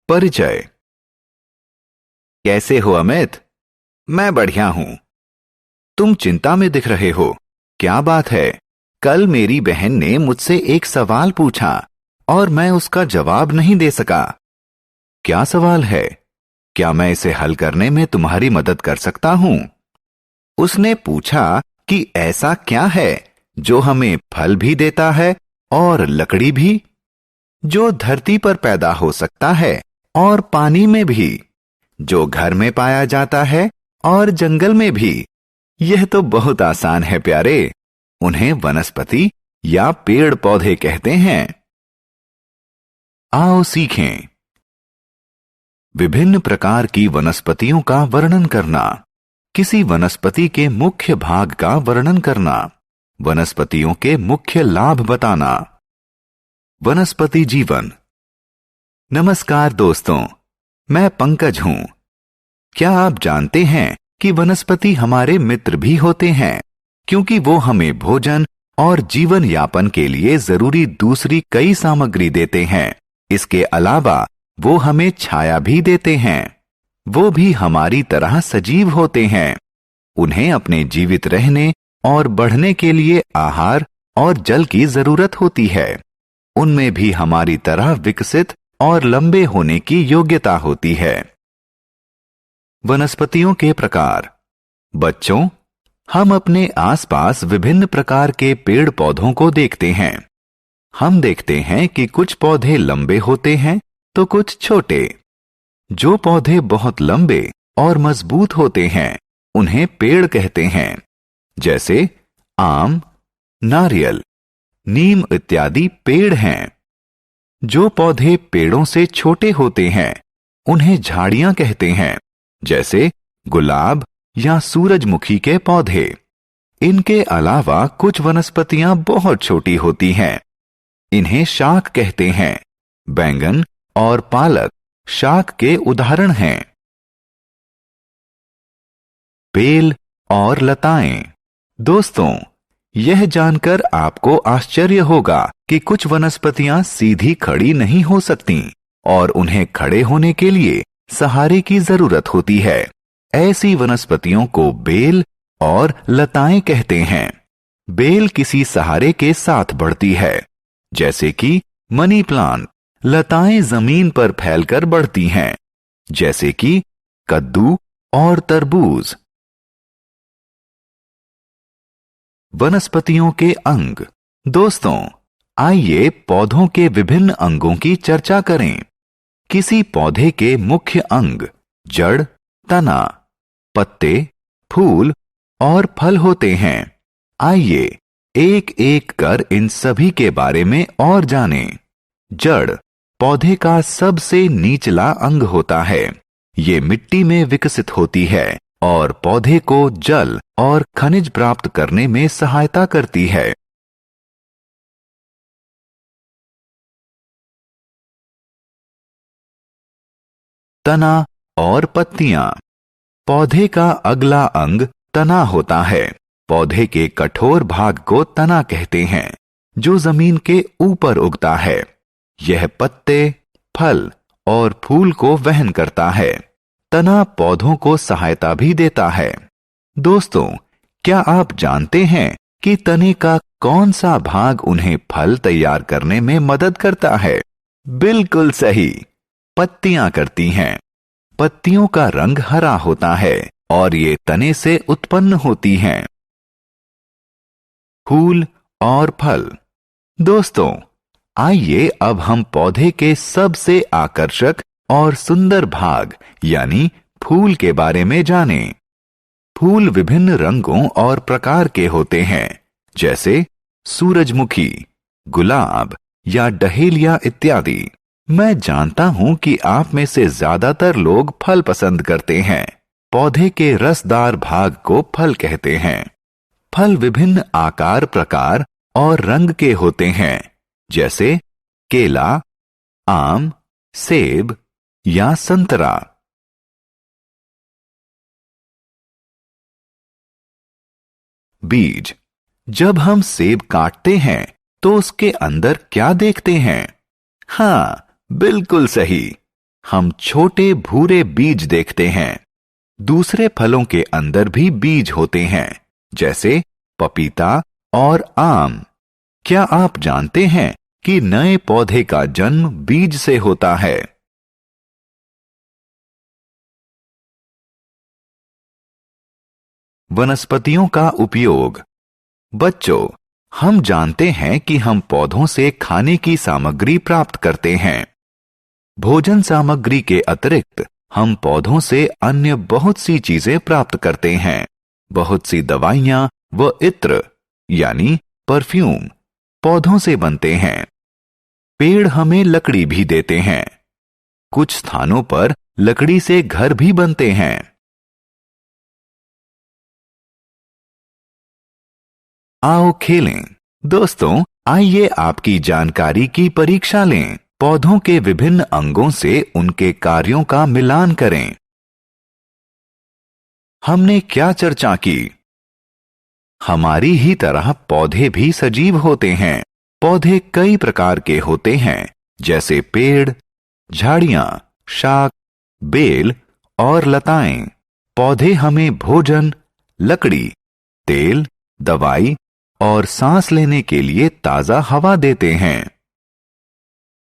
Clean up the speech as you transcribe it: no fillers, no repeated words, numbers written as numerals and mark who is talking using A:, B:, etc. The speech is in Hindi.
A: परिचय। कैसे हो अमित? मैं बढ़िया हूं। तुम चिंता में दिख रहे हो, क्या बात है? कल मेरी बहन ने मुझसे एक सवाल पूछा और मैं उसका जवाब नहीं दे सका। क्या सवाल है? क्या मैं इसे हल करने में तुम्हारी मदद कर सकता हूं? उसने पूछा कि ऐसा क्या है जो हमें फल भी देता है और लकड़ी भी, जो धरती पर पैदा हो सकता है और पानी में भी, जो घर में पाया जाता है और जंगल में भी। यह तो बहुत आसान है प्यारे। उन्हें वनस्पति या पेड़ पौधे कहते हैं। आओ सीखें। विभिन्न प्रकार की वनस्पतियों का वर्णन करना। किसी वनस्पति के मुख्य भाग का वर्णन करना। वनस्पतियों के मुख्य लाभ बताना। वनस्पति जीवन। नमस्कार दोस्तों, मैं पंकज हूं। क्या आप जानते हैं कि वनस्पति हमारे मित्र भी होते हैं, क्योंकि वो हमें भोजन और जीवन यापन के लिए जरूरी दूसरी कई सामग्री देते हैं। इसके अलावा वो हमें छाया भी देते हैं। वो भी हमारी तरह सजीव होते हैं। उन्हें अपने जीवित रहने और बढ़ने के लिए आहार और जल की जरूरत होती है। उनमें भी हमारी तरह विकसित और लंबे होने की योग्यता होती है। वनस्पतियों के प्रकार। बच्चों, हम अपने आसपास विभिन्न प्रकार के पेड़ पौधों को देखते हैं। हम देखते हैं कि कुछ पौधे लंबे होते हैं तो कुछ छोटे। जो पौधे बहुत लंबे और मजबूत होते हैं उन्हें पेड़ कहते हैं, जैसे आम, नारियल, नीम इत्यादि पेड़ हैं। जो पौधे पेड़ों से छोटे होते हैं उन्हें झाड़ियां कहते हैं, जैसे गुलाब या सूरजमुखी के पौधे। इनके अलावा कुछ वनस्पतियां बहुत छोटी होती हैं। इन्हें शाक कहते हैं। बैंगन और पालक शाक के उदाहरण हैं। बेल और लताएं। दोस्तों, यह जानकर आपको आश्चर्य होगा कि कुछ वनस्पतियां सीधी खड़ी नहीं हो सकती और उन्हें खड़े होने के लिए सहारे की जरूरत होती है। ऐसी वनस्पतियों को बेल और लताएं कहते हैं। बेल किसी सहारे के साथ बढ़ती है, जैसे कि मनी प्लांट। लताएं जमीन पर फैलकर बढ़ती हैं, जैसे कि कद्दू और तरबूज। वनस्पतियों के अंग। दोस्तों, आइए पौधों के विभिन्न अंगों की चर्चा करें। किसी पौधे के मुख्य अंग जड़, तना, पत्ते, फूल और फल होते हैं। आइए एक एक कर इन सभी के बारे में और जानें। जड़ पौधे का सबसे निचला अंग होता है। ये मिट्टी में विकसित होती है और पौधे को जल और खनिज प्राप्त करने में सहायता करती है। तना और पत्तियां। पौधे का अगला अंग तना होता है। पौधे के कठोर भाग को तना कहते हैं, जो जमीन के ऊपर उगता है। यह पत्ते, फल और फूल को वहन करता है। तना पौधों को सहायता भी देता है। दोस्तों, क्या आप जानते हैं कि तने का कौन सा भाग उन्हें फल तैयार करने में मदद करता है? बिल्कुल सही, पत्तियां करती हैं। पत्तियों का रंग हरा होता है और ये तने से उत्पन्न होती हैं। फूल और फल। दोस्तों, आइए अब हम पौधे के सबसे आकर्षक और सुंदर भाग यानी फूल के बारे में जानें। फूल विभिन्न रंगों और प्रकार के होते हैं, जैसे सूरजमुखी, गुलाब या डहेलिया इत्यादि। मैं जानता हूं कि आप में से ज्यादातर लोग फल पसंद करते हैं। पौधे के रसदार भाग को फल कहते हैं। फल विभिन्न आकार, प्रकार और रंग के होते हैं, जैसे केला, आम, सेब या संतरा। बीज। जब हम सेब काटते हैं तो उसके अंदर क्या देखते हैं? हाँ, बिल्कुल सही, हम छोटे भूरे बीज देखते हैं। दूसरे फलों के अंदर भी बीज होते हैं, जैसे पपीता और आम। क्या आप जानते हैं कि नए पौधे का जन्म बीज से होता है? वनस्पतियों का उपयोग। बच्चों, हम जानते हैं कि हम पौधों से खाने की सामग्री प्राप्त करते हैं। भोजन सामग्री के अतिरिक्त हम पौधों से अन्य बहुत सी चीजें प्राप्त करते हैं। बहुत सी दवाइयां व इत्र यानी परफ्यूम पौधों से बनते हैं। पेड़ हमें लकड़ी भी देते हैं। कुछ स्थानों पर लकड़ी से घर भी बनते हैं। आओ खेलें। दोस्तों, आइए आपकी जानकारी की परीक्षा लें। पौधों के विभिन्न अंगों से उनके कार्यों का मिलान करें। हमने क्या चर्चा की? हमारी ही तरह पौधे भी सजीव होते हैं। पौधे कई प्रकार के होते हैं, जैसे पेड़, झाड़ियां, शाक, बेल और लताएं। पौधे हमें भोजन, लकड़ी, तेल, दवाई और सांस लेने के लिए ताजा हवा देते हैं।